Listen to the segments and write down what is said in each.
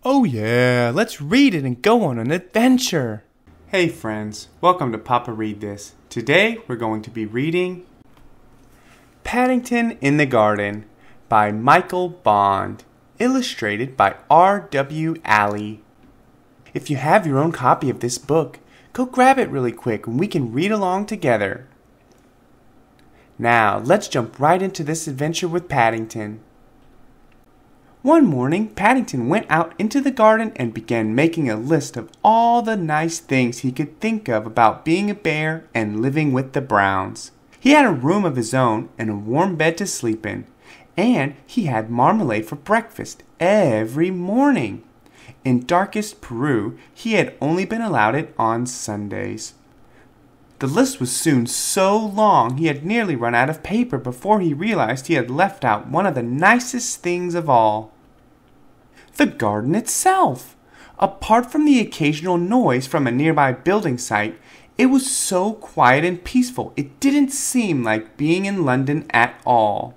Oh yeah, let's read it and go on an adventure. Hey friends, welcome to Papa Read This. Today we're going to be reading Paddington in the Garden by Michael Bond, illustrated by R.W. Alley. If you have your own copy of this book, go grab it really quick and we can read along together. Now, let's jump right into this adventure with Paddington. One morning, Paddington went out into the garden and began making a list of all the nice things he could think of about being a bear and living with the Browns. He had a room of his own and a warm bed to sleep in, and he had marmalade for breakfast every morning. In darkest Peru, he had only been allowed it on Sundays. The list was soon so long he had nearly run out of paper before he realized he had left out one of the nicest things of all. The garden itself. Apart from the occasional noise from a nearby building site, it was so quiet and peaceful it didn't seem like being in London at all.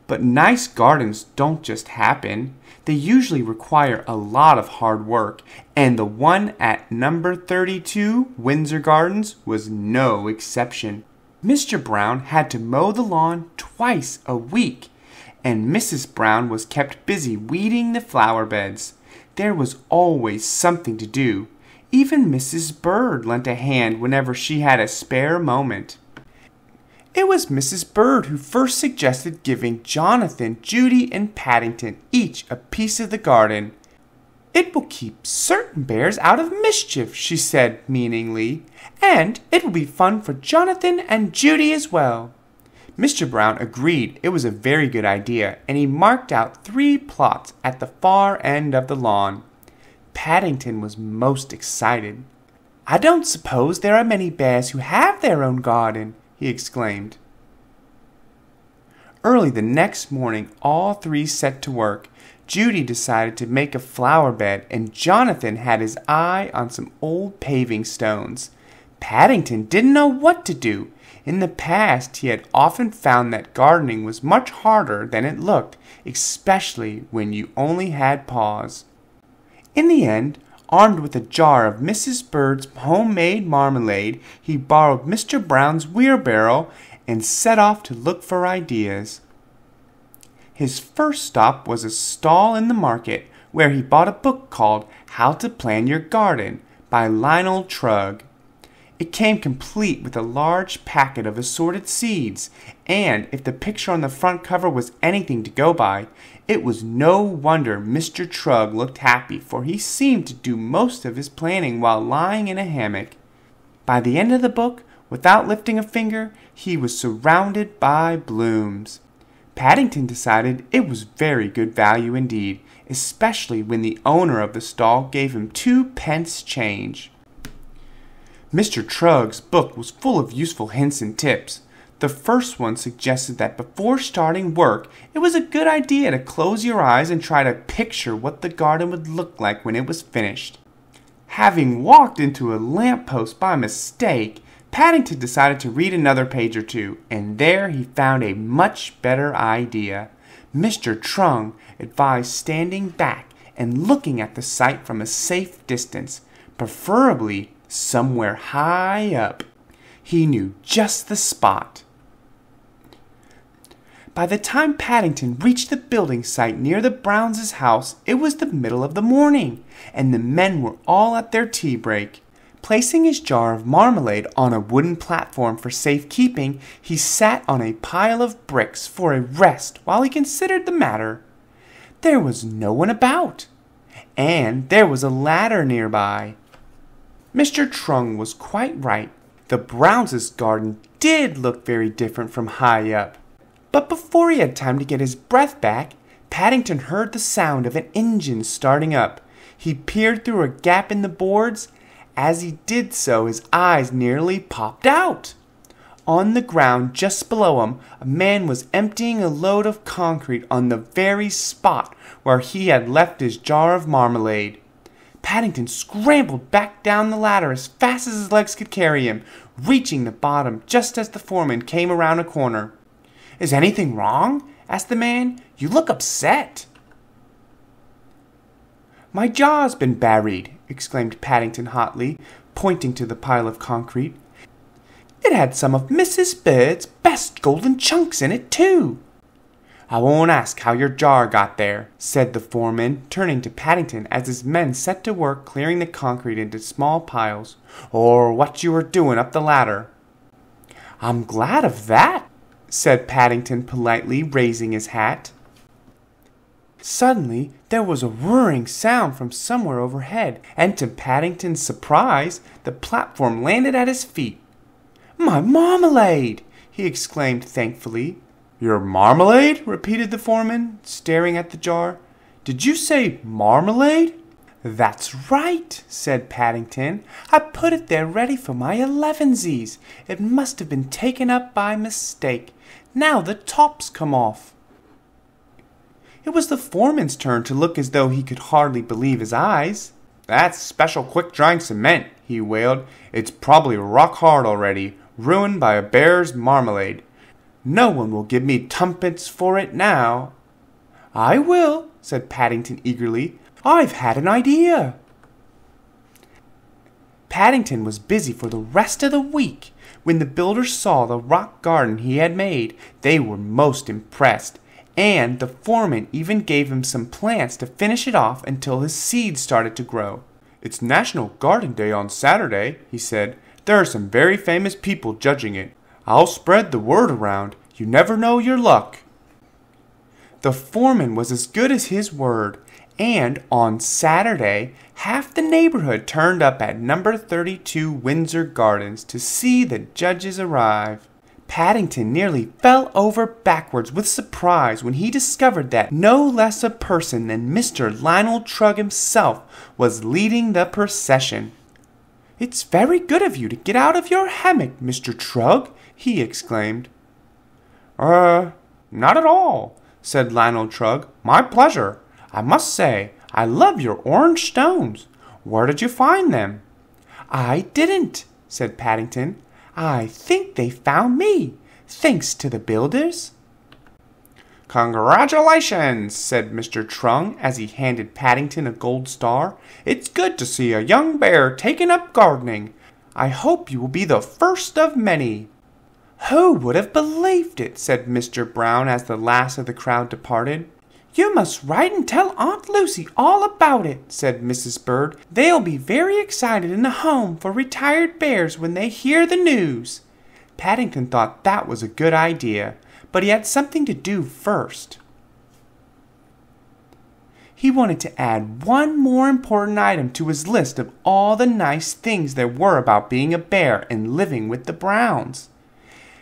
But nice gardens don't just happen. They usually require a lot of hard work, and the one at number 32, Windsor Gardens, was no exception. Mr. Brown had to mow the lawn twice a week, and Mrs. Brown was kept busy weeding the flower beds. There was always something to do. Even Mrs. Bird lent a hand whenever she had a spare moment. It was Mrs. Bird who first suggested giving Jonathan, Judy, and Paddington each a piece of the garden. "It will keep certain bears out of mischief," she said meaningly, "and it will be fun for Jonathan and Judy as well." Mr. Brown agreed it was a very good idea, and he marked out 3 plots at the far end of the lawn. Paddington was most excited. "I don't suppose there are many bears who have their own garden," he exclaimed. Early the next morning, all 3 set to work. Judy decided to make a flower bed, and Jonathan had his eye on some old paving stones. Paddington didn't know what to do. In the past, he had often found that gardening was much harder than it looked, especially when you only had paws. In the end, armed with a jar of Mrs. Bird's homemade marmalade, he borrowed Mr. Brown's wheelbarrow and set off to look for ideas. His first stop was a stall in the market, where he bought a book called How to Plan Your Garden by Lionel Trugg. It came complete with a large packet of assorted seeds, and if the picture on the front cover was anything to go by, it was no wonder Mr. Trugg looked happy, for he seemed to do most of his planning while lying in a hammock. By the end of the book, without lifting a finger, he was surrounded by blooms. Paddington decided it was very good value indeed, especially when the owner of the stall gave him 2 pence change. Mr. Trugg's book was full of useful hints and tips. The first one suggested that before starting work, it was a good idea to close your eyes and try to picture what the garden would look like when it was finished. Having walked into a lamppost by mistake, Paddington decided to read another page or 2, and there he found a much better idea. Mr. Trugg advised standing back and looking at the site from a safe distance, preferably somewhere high up. He knew just the spot. By the time Paddington reached the building site near the Browns' house, it was the middle of the morning, and the men were all at their tea break. Placing his jar of marmalade on a wooden platform for safekeeping, he sat on a pile of bricks for a rest while he considered the matter. There was no one about, and there was a ladder nearby. Mr. Trugg was quite right. The Browns' garden did look very different from high up. But before he had time to get his breath back, Paddington heard the sound of an engine starting up. He peered through a gap in the boards. As he did so, his eyes nearly popped out. On the ground just below him, a man was emptying a load of concrete on the very spot where he had left his jar of marmalade. Paddington scrambled back down the ladder as fast as his legs could carry him, reaching the bottom just as the foreman came around a corner. "Is anything wrong?" asked the man. "You look upset." My jaw's been buried, exclaimed Paddington hotly, pointing to the pile of concrete. It had some of Mrs. Bird's best golden chunks in it, too. I won't ask how your jar got there, said the foreman, turning to Paddington as his men set to work clearing the concrete into small piles, or what you were doing up the ladder. I'm glad of that, said Paddington politely, raising his hat. Suddenly, there was a whirring sound from somewhere overhead, and to Paddington's surprise, the platform landed at his feet. My marmalade! He exclaimed thankfully. Your marmalade? Repeated the foreman, staring at the jar. Did you say marmalade? That's right, said Paddington. I put it there ready for my elevensies. It must have been taken up by mistake. Now the top's come off. It was the foreman's turn to look as though he could hardly believe his eyes. That's special quick-drying cement, he wailed. It's probably rock hard already, ruined by a bear's marmalade. No one will give me tuppence for it now. I will, said Paddington eagerly. I've had an idea. Paddington was busy for the rest of the week. When the builders saw the rock garden he had made, they were most impressed, and the foreman even gave him some plants to finish it off until his seeds started to grow. It's National Garden Day on Saturday, he said. There are some very famous people judging it. I'll spread the word around. You never know your luck. The foreman was as good as his word, and on Saturday, half the neighborhood turned up at number 32 Windsor Gardens to see the judges arrive. Paddington nearly fell over backwards with surprise when he discovered that no less a person than Mr. Lionel Trugg himself was leading the procession. It's very good of you to get out of your hammock, Mr. Trugg, he exclaimed. Not at all, said Lionel Trugg. My pleasure. I must say, I love your orange stones. Where did you find them? I didn't, said Paddington. I think they found me, thanks to the builders. Congratulations, said Mr. Trugg as he handed Paddington a gold star. It's good to see a young bear taking up gardening. I hope you will be the first of many. Who would have believed it, said Mr. Brown as the last of the crowd departed. You must write and tell Aunt Lucy all about it, said Mrs. Bird. They'll be very excited in the home for retired bears when they hear the news. Paddington thought that was a good idea, but he had something to do first. He wanted to add one more important item to his list of all the nice things there were about being a bear and living with the Browns.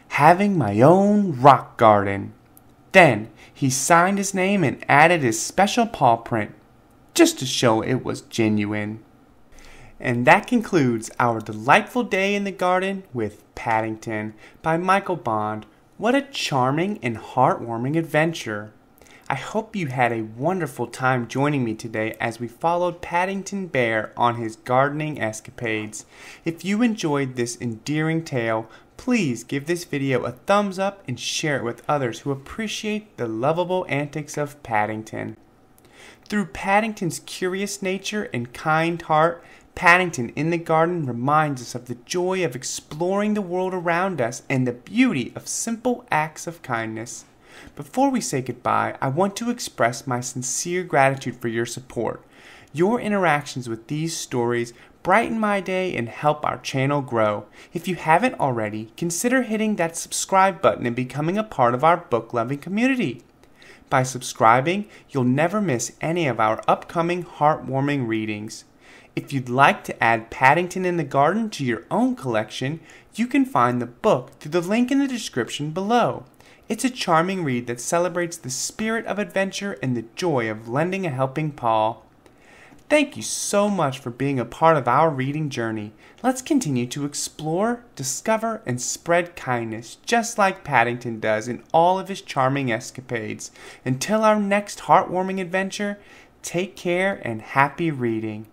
Having my own rock garden. Then he signed his name and added his special paw print, just to show it was genuine. And that concludes our delightful day in the garden with Paddington by Michael Bond. What a charming and heartwarming adventure. I hope you had a wonderful time joining me today as we followed Paddington Bear on his gardening escapades. If you enjoyed this endearing tale, please give this video a thumbs up and share it with others who appreciate the lovable antics of Paddington. Through Paddington's curious nature and kind heart, Paddington in the Garden reminds us of the joy of exploring the world around us and the beauty of simple acts of kindness. Before we say goodbye, I want to express my sincere gratitude for your support. Your interactions with these stories brighten my day and help our channel grow. If you haven't already, consider hitting that subscribe button and becoming a part of our book-loving community. By subscribing, you'll never miss any of our upcoming heartwarming readings. If you'd like to add Paddington in the Garden to your own collection, you can find the book through the link in the description below. It's a charming read that celebrates the spirit of adventure and the joy of lending a helping paw. Thank you so much for being a part of our reading journey. Let's continue to explore, discover, and spread kindness, just like Paddington does in all of his charming escapades. Until our next heartwarming adventure, take care and happy reading.